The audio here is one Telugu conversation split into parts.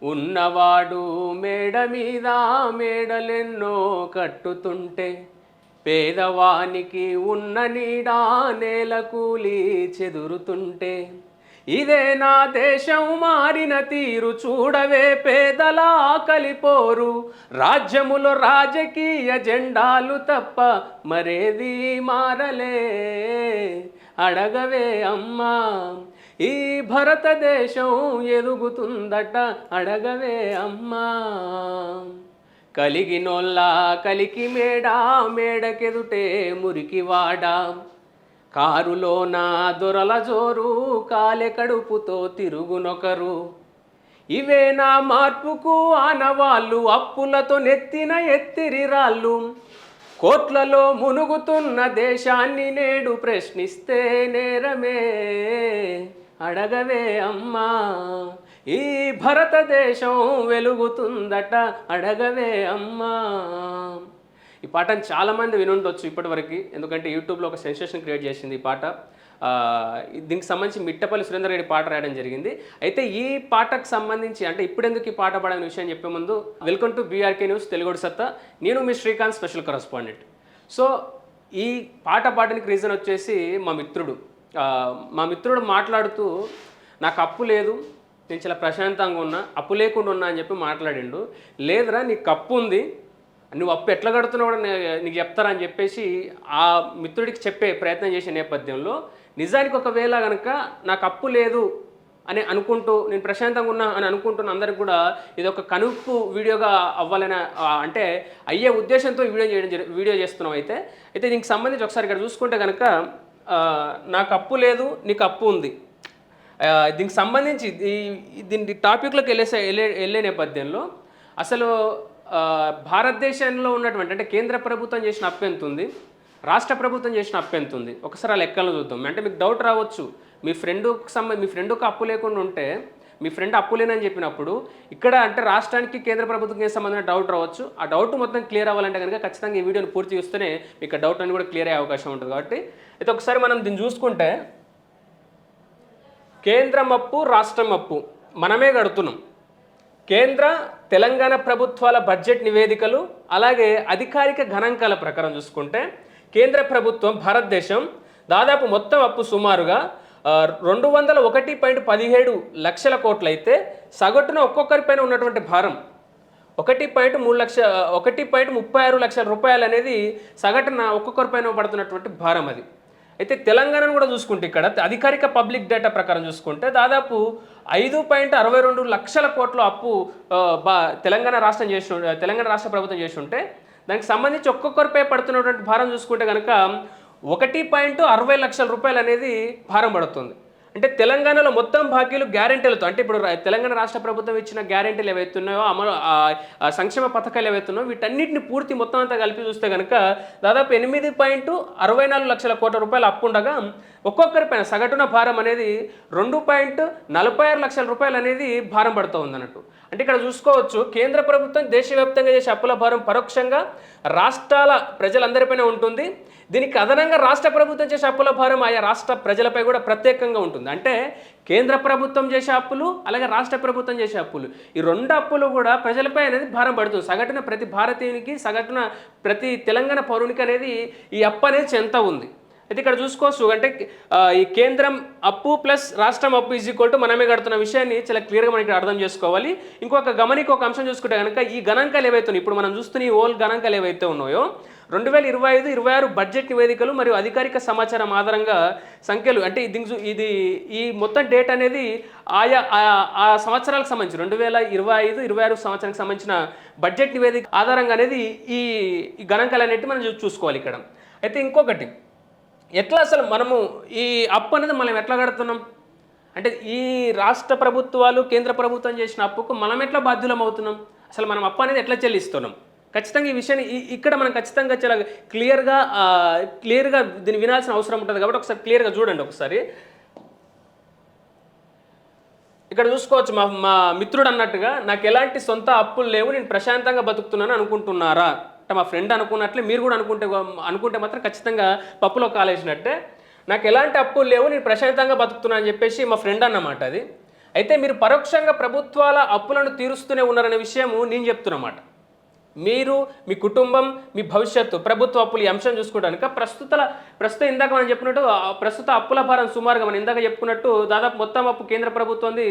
ఉన్నవాడు మేడ మీద మేడలెన్నో కట్టుతుంటే పేదవానికి ఉన్న నీడా నేల కూలి చెదురుతుంటే ఇదే నా దేశం మారిన తీరు చూడవే పేదల ఆకలిపోరు రాజ్యములో రాజకీయ జెండాలు తప్ప మరేది మారలే అడగవే అమ్మా ఈ భారతదేశం ఎదుగుతుందట అడగవే అమ్మా కలిగినోళ్ళ కలికి మేడ మేడకెదుటే మురికివాడా కారులోన దొరల జోరు కాలె కడుపుతో తిరుగునొకరు ఇవే నా మార్పుకు ఆనవాళ్ళు అప్పులతో నెత్తిన ఎత్తిరి రాళ్ళు కోట్లలో మునుగుతున్న దేశాన్ని నేడు ప్రశ్నిస్తే నేరమే అడగవే అమ్మా ఈ భారతదేశం వెలుగుతుందట అడగవే అమ్మా ఈ పాటను చాలామంది వినుండొచ్చు ఇప్పటివరకు, ఎందుకంటే యూట్యూబ్లో ఒక సెన్సేషన్ క్రియేట్ చేసింది ఈ పాట. దీనికి సంబంధించి మిట్టపల్లి సురేందర్ రెడ్డి పాట రాయడం జరిగింది. అయితే ఈ పాటకు సంబంధించి అంటే ఇప్పుడెందుకు ఈ పాట పాడని విషయం చెప్పే ముందు వెల్కమ్ టు బీఆర్కే న్యూస్ తెలుగుడి సత్తా, నేను మీ శ్రీకాంత్ స్పెషల్ కరస్పాండెంట్. సో ఈ పాట పాడడానికి రీజన్ వచ్చేసి మా మిత్రుడు మాట్లాడుతూ నాకు అప్పు లేదు, నేను చాలా ప్రశాంతంగా ఉన్నా, అప్పు లేకుండా ఉన్నా అని చెప్పి మాట్లాడిండు. లేదురా నీకు అప్పు ఉంది, నువ్వు అప్పు ఎట్లా కడుతున్నావు కూడా నీకు చెప్తారా అని చెప్పేసి ఆ మిత్రుడికి చెప్పే ప్రయత్నం చేసే నేపథ్యంలో నిజానికి ఒకవేళ కనుక నాకు అప్పు లేదు అని అనుకుంటూ నేను ప్రశాంతంగా ఉన్నా అని అనుకుంటున్న అందరికి కూడా ఇది ఒక కనుపు వీడియోగా అవ్వాలని అంటే అయ్యే ఉద్దేశంతో వీడియో చేస్తున్నాం. అయితే దీనికి సంబంధించి ఒకసారి ఇక్కడ చూసుకుంటే కనుక నాకు అప్పు లేదు నీకు అప్పు ఉంది, దీనికి సంబంధించి దీని టాపిక్లోకి వెళ్ళే నేపథ్యంలో అసలు భారతదేశంలో ఉన్నటువంటి అంటే కేంద్ర ప్రభుత్వం చేసిన అప్పు ఎంత ఉంది, రాష్ట్ర ప్రభుత్వం చేసిన అప్పు ఎంత ఉంది, ఒకసారి ఆ లెక్కలు చూద్దాం. అంటే మీకు డౌట్ రావచ్చు, మీ ఫ్రెండ్కి అప్పు లేకుండా ఉంటే మీ ఫ్రెండ్ అప్పు లేనని చెప్పినప్పుడు ఇక్కడ అంటే రాష్ట్రానికి కేంద్ర ప్రభుత్వంకి సంబంధించిన డౌట్ రావచ్చు. ఆ డౌట్ మొత్తం క్లియర్ అవ్వాలంటే కనుక ఖచ్చితంగా ఈ వీడియోని పూర్తి చూస్తేనే మీకు డౌట్ అని కూడా క్లియర్ అయ్యే అవకాశం ఉంటుంది. కాబట్టి అయితే ఒకసారి మనం దీన్ని చూసుకుంటే కేంద్రం అప్పు రాష్ట్రం అప్పు మనమే కడుతున్నాం. కేంద్ర తెలంగాణ ప్రభుత్వాల బడ్జెట్ నివేదికలు అలాగే అధికారిక గణాంకాల ప్రకారం చూసుకుంటే కేంద్ర ప్రభుత్వం భారతదేశం దాదాపు మొత్తం అప్పు సుమారుగా 201.17 లక్షల కోట్లు అయితే సగటున ఒక్కొక్కరిపైన ఉన్నటువంటి భారం 1.36 లక్షల రూపాయలు అనేది సగటున ఒక్కొక్కరిపైన పడుతున్నటువంటి భారం అది. అయితే తెలంగాణను కూడా చూసుకుంటే ఇక్కడ అధికారిక పబ్లిక్ డేటా ప్రకారం చూసుకుంటే దాదాపు 5.62 లక్షల కోట్ల అప్పు తెలంగాణ రాష్ట్ర ప్రభుత్వం చేసి ఉంటే దానికి సంబంధించి ఒక్కొక్కరిపై పడుతున్నటువంటి భారం చూసుకుంటే కనుక 1.60 లక్షల రూపాయలు అనేది భారం పడుతుంది. అంటే తెలంగాణలో మొత్తం బాకీలు గ్యారెంటీలతో అంటే ఇప్పుడు తెలంగాణ రాష్ట్ర ప్రభుత్వం ఇచ్చిన గ్యారెంటీలు ఏవైతున్నాయో అమలు సంక్షేమ పథకాలు ఏవైతున్నాయో వీటన్నిటిని పూర్తి మొత్తం అంతా కలిపి చూస్తే కనుక దాదాపు 8.64 లక్షల కోట్ల రూపాయలు అప్పు ఉండగా ఒక్కొక్కరిపైన సగటున భారం అనేది 2.46 లక్షల రూపాయలు అనేది భారం పడుతూ ఉందన్నట్టు. అంటే ఇక్కడ చూసుకోవచ్చు కేంద్ర ప్రభుత్వం దేశవ్యాప్తంగా చేసే అప్పుల భారం పరోక్షంగా రాష్ట్రాల ప్రజలందరిపైన ఉంటుంది. దీనికి అదనంగా రాష్ట్ర ప్రభుత్వం చేసే అప్పుల భారం ఆయా రాష్ట్ర ప్రజలపై కూడా ప్రత్యేకంగా ఉంటుంది. అంటే కేంద్ర ప్రభుత్వం చేసే అప్పులు అలాగే రాష్ట్ర ప్రభుత్వం చేసే అప్పులు ఈ రెండు అప్పులు కూడా ప్రజలపై అనేది భారం పడుతుంది. సగటున ప్రతి భారతీయునికి సగటున ప్రతి తెలంగాణ పౌరునికి అనేది ఈ అప్పు అనేది చెంత ఉంది. అయితే ఇక్కడ చూసుకోవచ్చు అంటే ఈ కేంద్రం అప్పు ప్లస్ రాష్ట్రం అప్పు = మనమే కడుతున్న విషయాన్ని చాలా క్లియర్గా మనకి అర్థం చేసుకోవాలి. ఒక అంశం చూసుకుంటే కనుక ఈ గణాంకాలు ఏవైతే ఉన్నాయి ఇప్పుడు మనం చూస్తున్న ఈ ఓల్ గణాంకాలు ఏవైతే ఉన్నాయో 2025-26 బడ్జెట్ నివేదికలు మరియు అధికారిక సమాచారం ఆధారంగా సంఖ్యలు అంటే ఈ మొత్తం డేట్ అనేది ఆయా ఆ సంవత్సరాలకు సంబంధించి 2025-26 సంవత్సరానికి సంబంధించిన బడ్జెట్ నివేదిక ఆధారంగా అనేది ఈ గణాంకాలు అనేవి మనం చూసుకోవాలి ఇక్కడ. అయితే ఇంకొకటి ఎట్లా అసలు మనము ఈ అప్పు అనేది మనం ఎట్లా కడుతున్నాం అంటే ఈ రాష్ట్ర ప్రభుత్వాలు కేంద్ర ప్రభుత్వం చేసిన అప్పుకు మనం ఎట్లా బాధ్యులం అవుతున్నాం, అసలు మనం అప్పు అనేది ఎట్లా చెల్లిస్తున్నాం, ఖచ్చితంగా ఈ విషయాన్ని ఇక్కడ మనం ఖచ్చితంగా చాలా క్లియర్గా దీన్ని వినాల్సిన అవసరం ఉంటుంది. కాబట్టి ఒకసారి క్లియర్గా చూడండి. ఒకసారి ఇక్కడ చూసుకోవచ్చు మా మిత్రుడు అన్నట్టుగా నాకు ఎలాంటి సొంత అప్పులు లేవు, నేను ప్రశాంతంగా బతుకుతున్నాను అనుకుంటున్నారా అంటే మా ఫ్రెండ్ అనుకున్నట్లే మీరు కూడా అనుకుంటే మాత్రం ఖచ్చితంగా పప్పులో కాలేసినట్టే. నాకు ఎలాంటి అప్పులు లేవు, నేను ప్రశాంతంగా బతుకుతున్నా అని చెప్పేసి మా ఫ్రెండ్ అన్నమాట అది. అయితే మీరు పరోక్షంగా ప్రభుత్వాల అప్పులను తీరుస్తూనే ఉన్నారనే విషయము నేను చెప్తున్నమాట. మీరు, మీ కుటుంబం, మీ భవిష్యత్తు, ప్రభుత్వ అప్పులు ఈ అంశం చూసుకోవడానికి ప్రస్తుతం ఇందాక మనం చెప్పినట్టు ప్రస్తుత అప్పుల భారం సుమారుగా మనం ఇందాక చెప్పుకున్నట్టు దాదాపు మొత్తం అప్పు కేంద్ర ప్రభుత్వంది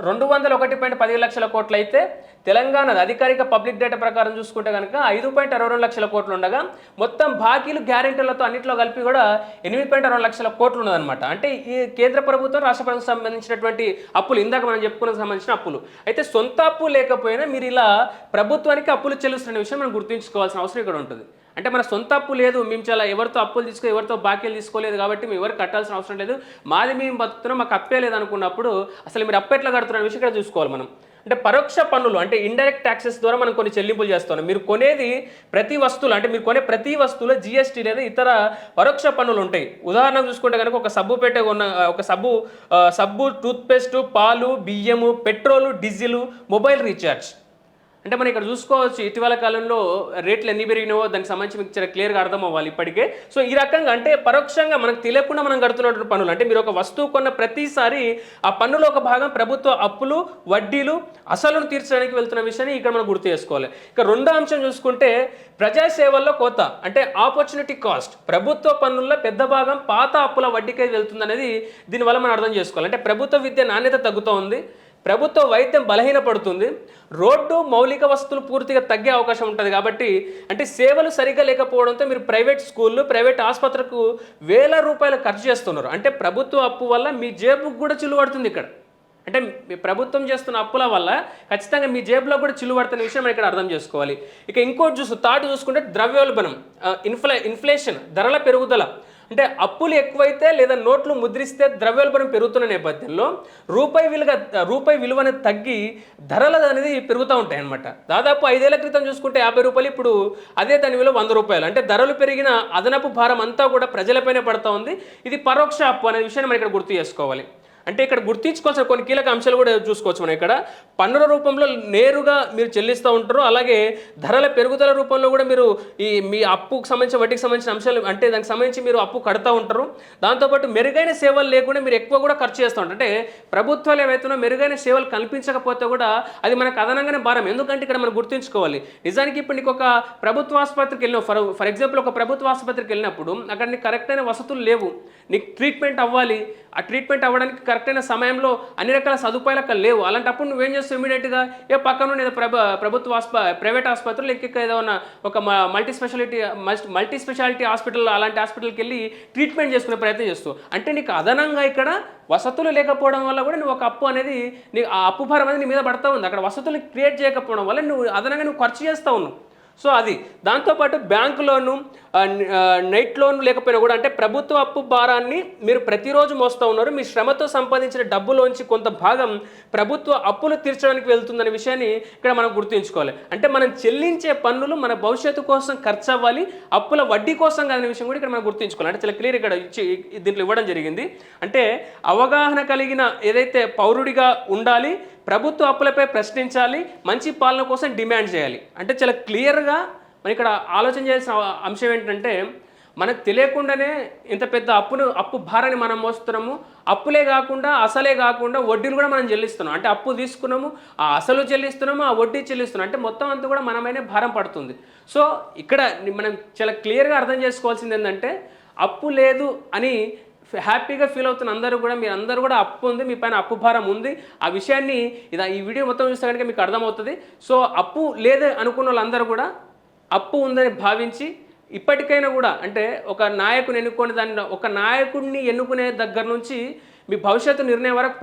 201.17 లక్షల కోట్లు అయితే తెలంగాణది అధికారిక పబ్లిక్ డేటా ప్రకారం చూసుకుంటే కనుక 5.62 లక్షల కోట్లు ఉండగా మొత్తం బాకీలు గ్యారెంటీలతో అన్నింటిలో కలిపి కూడా 8.2 లక్షల కోట్లు ఉన్నదన్నమాట. అంటే ఈ కేంద్ర ప్రభుత్వం రాష్ట్ర ప్రభుత్వం సంబంధించినటువంటి అప్పులు ఇందాక మనం చెప్పుకున్న సంబంధించిన అప్పులు. అయితే సొంత అప్పు లేకపోయినా మీరు ఇలా ప్రభుత్వానికి అప్పులు చెల్లిస్తున్న విషయం మనం గుర్తుంచుకోవాల్సిన అవసరం ఇక్కడ ఉంటుంది. అంటే మన సొంత అప్పు లేదు, మేము చాలా ఎవరితో అప్పులు ఎవరితో బాకీలు తీసుకోలేదు కాబట్టి మేము ఎవరు కట్టాల్సిన అవసరం లేదు, మాది మేము బతుకుతున్నాం, మాకు అప్పే లేదు అనుకున్నప్పుడు అసలు మీరు అప్పు ఎట్లా కడుతున్న విషయం ఇక్కడ చూసుకోవాలి మనం. అంటే పరోక్ష పన్నులు అంటే ఇండైరెక్ట్ ట్యాక్సెస్ ద్వారా మనం కొన్ని చెల్లింపులు చేస్తున్నాం. మీరు కొనేది ప్రతి వస్తువులు అంటే మీరు కొనే ప్రతి వస్తువులో జిఎస్టీ లేదా ఇతర పరోక్ష పన్నులు ఉంటాయి. ఉదాహరణకు చూసుకుంటే కనుక ఒక సబ్బు పెట్టే ఉన్న ఒక సబ్బు, టూత్పేస్టు, పాలు, బియ్యము, పెట్రోలు, డీజిల్, మొబైల్ రీఛార్జ్. అంటే మనం ఇక్కడ చూసుకోవచ్చు ఇటీవల కాలంలో రేట్లు ఎన్ని పెరిగినావో దానికి సంబంధించి మీకు చాలా క్లియర్గా అర్థం అవ్వాలి ఇప్పటికే. సో ఈ రకంగా అంటే పరోక్షంగా మనకు తెలియకుండా మనం కడుతున్నటువంటి పన్నులు. అంటే మీరు ఒక వస్తువు కొన్న ప్రతిసారి ఆ పన్నులో ఒక భాగం ప్రభుత్వ అప్పులు, వడ్డీలు, అసలును తీర్చడానికి వెళ్తున్న విషయాన్ని ఇక్కడ మనం గుర్తు చేసుకోవాలి. ఇక రెండో అంశం చూసుకుంటే ప్రజాసేవల్లో కోత అంటే ఆపర్చునిటీ కాస్ట్. ప్రభుత్వ పన్నుల్లో పెద్ద భాగం పాత అప్పుల వడ్డీకి వెళ్తుంది దీనివల్ల మనం అర్థం చేసుకోవాలి. అంటే ప్రభుత్వ విద్య నాణ్యత తగ్గుతూ ఉంది, ప్రభుత్వ వైద్యం బలహీనపడుతుంది, రోడ్డు మౌలిక వస్తువులు పూర్తిగా తగ్గే అవకాశం ఉంటుంది. కాబట్టి అంటే సేవలు సరిగ్గా లేకపోవడంతో మీరు ప్రైవేట్ స్కూళ్ళు, ప్రైవేట్ ఆసుపత్రులకు వేల రూపాయలు ఖర్చు చేస్తున్నారు. అంటే ప్రభుత్వ అప్పు వల్ల మీ జేబుకు కూడా చిల్లు పడుతుంది ఇక్కడ. అంటే ప్రభుత్వం చేస్తున్న అప్పుల వల్ల ఖచ్చితంగా మీ జేబులో కూడా చిల్లు పడుతున్న విషయం మనం ఇక్కడ అర్థం చేసుకోవాలి. ఇక ఇంకోటి చూసుకుంటే ద్రవ్యోల్బణం, ఇన్ఫ్లేషన్, ధరల పెరుగుదల. అంటే అప్పులు ఎక్కువైతే లేదా నోట్లు ముద్రిస్తే ద్రవ్యోల్బణం పెరుగుతున్న నేపథ్యంలో రూపాయి విలువ అనేది తగ్గి ధరలు అనేది పెరుగుతూ ఉంటాయి అన్నమాట. దాదాపు 5 ఏళ్ల క్రితం చూసుకుంటే 50 రూపాయలు, ఇప్పుడు అదే దాని విలువ 100 రూపాయలు. అంటే ధరలు పెరిగిన అదనపు భారం అంతా కూడా ప్రజలపైనే పడుతూ ఉంది. ఇది పరోక్ష అప్పు అనే విషయాన్ని మనం ఇక్కడ గుర్తు చేసుకోవాలి. అంటే ఇక్కడ గుర్తించుకోవాల్సిన కొన్ని కీలక అంశాలు కూడా చూసుకోవచ్చు మనం ఇక్కడ. పన్నుల రూపంలో నేరుగా మీరు చెల్లిస్తూ ఉంటారు, అలాగే ధరల పెరుగుదల రూపంలో కూడా మీరు మీ అప్పుకు సంబంధించిన వడ్డీకి సంబంధించిన అంశాలు అంటే దానికి సంబంధించి మీరు అప్పు కడుతూ ఉంటారు. దాంతోపాటు మెరుగైన సేవలు లేకుండా మీరు ఎక్కువ కూడా ఖర్చు చేస్తూ ఉంటారు. అంటే ప్రభుత్వాలు ఏవైతున్నా మెరుగైన సేవలు కల్పించకపోతే కూడా అది మనకు అదనంగానే భారం. ఎందుకంటే ఇక్కడ మనం గుర్తుంచుకోవాలి, నిజానికి ఇప్పుడు నీకు ఒక ప్రభుత్వ ఆసుపత్రికి వెళ్ళిన ఫర్ ఎగ్జాంపుల్ ఒక ప్రభుత్వ ఆసుపత్రికి వెళ్ళినప్పుడు అక్కడ నీకు కరెక్ట్ అయిన వసతులు లేవు, నీకు ట్రీట్మెంట్ అవ్వాలి, ఆ ట్రీట్మెంట్ అవ్వడానికి కరెక్ట్ అయిన సమయంలో అన్ని రకాల సదుపాయాలు అక్కడ లేవు. అలాంటప్పుడు నువ్వేం చేస్తావు, ఇమీడియట్గా పక్కన ఏదో ప్రైవేట్ ఆసుపత్రులు ఏదో ఒక మల్టీ స్పెషాలిటీ హాస్పిటల్ అలాంటి హాస్పిటల్కి వెళ్ళి ట్రీట్మెంట్ చేసుకునే ప్రయత్నం చేస్తావు. అంటే నీకు అదనంగా ఇక్కడ వసతులు లేకపోవడం వల్ల కూడా నువ్వు ఒక అప్పు అనేది ఆ అప్పు భారం అనేది నీ మీద పడతా ఉంది. అక్కడ వసతులు క్రియేట్ చేయకపోవడం వల్ల నువ్వు అదనంగా నువ్వు ఖర్చు చేస్తూ ఉన్నావు. సో అది దాంతోపాటు బ్యాంకు లోను, నైట్ లోన్ లేకపోయినా కూడా అంటే ప్రభుత్వ అప్పు భారాన్ని మీరు ప్రతిరోజు మోస్తూ ఉన్నారు. మీ శ్రమతో సంపాదించిన డబ్బులోంచి కొంత భాగం ప్రభుత్వ అప్పులు తీర్చడానికి వెళ్తుందనే విషయాన్ని ఇక్కడ మనం గుర్తుంచుకోవాలి. అంటే మనం చెల్లించే పన్నులు మన భవిష్యత్తు కోసం ఖర్చు అవ్వాలి, అప్పుల వడ్డీ కోసం కాదనే విషయం కూడా ఇక్కడ మనం గుర్తుంచుకోవాలి. అంటే చాలా క్లియర్ ఇక్కడ దీంట్లో ఇవ్వడం జరిగింది. అంటే అవగాహన కలిగిన ఏదైతే పౌరుడిగా ఉండాలి, ప్రభుత్వ అప్పులపై ప్రశ్నించాలి, మంచి పాలన కోసం డిమాండ్ చేయాలి. అంటే చాలా క్లియర్గా మనం ఇక్కడ ఆలోచన చేయాల్సిన అంశం ఏంటంటే మనకు తెలియకుండానే ఇంత పెద్ద అప్పు భారాన్ని మనం మోస్తున్నాము. అప్పులే కాకుండా అసలే కాకుండా వడ్డీలు కూడా మనం చెల్లిస్తున్నాం. అంటే అప్పు తీసుకున్నాము, ఆ అసలు చెల్లిస్తున్నాము, ఆ వడ్డీ చెల్లిస్తున్నాం. అంటే మొత్తం అంతా కూడా మనమైనా భారం పడుతుంది. సో ఇక్కడ మనం చాలా క్లియర్గా అర్థం చేసుకోవాల్సింది ఏంటంటే అప్పు లేదు అని హ్యాపీగా ఫీల్ అవుతున్న అందరూ కూడా మీరు అందరూ కూడా అప్పు ఉంది, మీ పైన అప్పు భారం ఉంది. ఆ విషయాన్ని ఈ వీడియో మొత్తం చూస్తే కనుక మీకు అర్థమవుతుంది. సో అప్పు లేదు అనుకున్న వాళ్ళందరూ కూడా అప్పు ఉందని భావించి ఇప్పటికైనా కూడా అంటే ఒక నాయకుని ఎన్నుకునే ఒక నాయకుడిని ఎన్నుకునే దగ్గర నుంచి మీ భవిష్యత్తు నిర్ణయం వరకు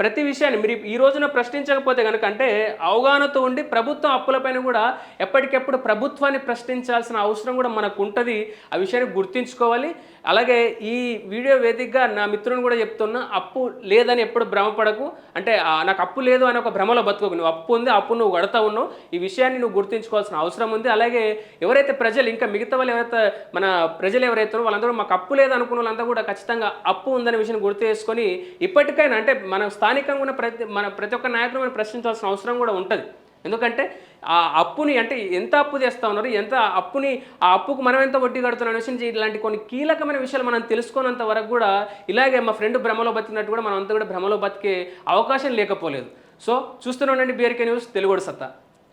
ప్రతి విషయాన్ని మీరు ఈ రోజున ప్రశ్నించకపోతే కనుక అంటే అవగాహనతో ఉండి ప్రభుత్వం అప్పులపైన కూడా ఎప్పటికెప్పుడు ప్రభుత్వాన్ని ప్రశ్నించాల్సిన అవసరం కూడా మనకు ఉంటుంది. ఆ విషయాన్ని గుర్తుంచుకోవాలి. అలాగే ఈ వీడియో వేదికగా నా మిత్రుని కూడా చెప్తున్నా, అప్పు లేదని ఎప్పుడు భ్రమపడకు. అంటే నాకు అప్పు లేదు అని ఒక భ్రమలో బతుకోకు. నువ్వు అప్పు ఉంది, అప్పు నువ్వు కడతా ఉన్నావు. ఈ విషయాన్ని నువ్వు గుర్తుంచుకోవాల్సిన అవసరం ఉంది. అలాగే ఎవరైతే ప్రజలు ఇంకా మిగతా వాళ్ళు మన ప్రజలు ఎవరైతే వాళ్ళందరూ మాకు అప్పు లేదు అనుకున్న వాళ్ళంతా కూడా ఖచ్చితంగా అప్పు ఉందనే విషయాన్ని గుర్తు చేసుకొని ఇప్పటికైనా అంటే మన స్థానికంగా ఉన్న ప్రతి ఒక్క నాయకుడు మనం ప్రశ్నించాల్సిన అవసరం కూడా ఉంటుంది. ఎందుకంటే ఆ అప్పుని అంటే ఎంత అప్పు చేస్తా ఉన్నారు, ఎంత అప్పుని ఆ అప్పుకు మనం ఎంత వడ్డీ కడుతున్నాం అనే విషయం ఇలాంటి కొన్ని కీలకమైన విషయాలు మనం తెలుసుకున్నంత వరకు కూడా ఇలాగే మా ఫ్రెండ్ భ్రమలో బతికినట్టు కూడా మనం అంతా కూడా భ్రమలో బతికే అవకాశం లేకపోలేదు. సో చూస్తూనే ఉండండి బీఆర్కే న్యూస్, తెలుగుడు సత్తా.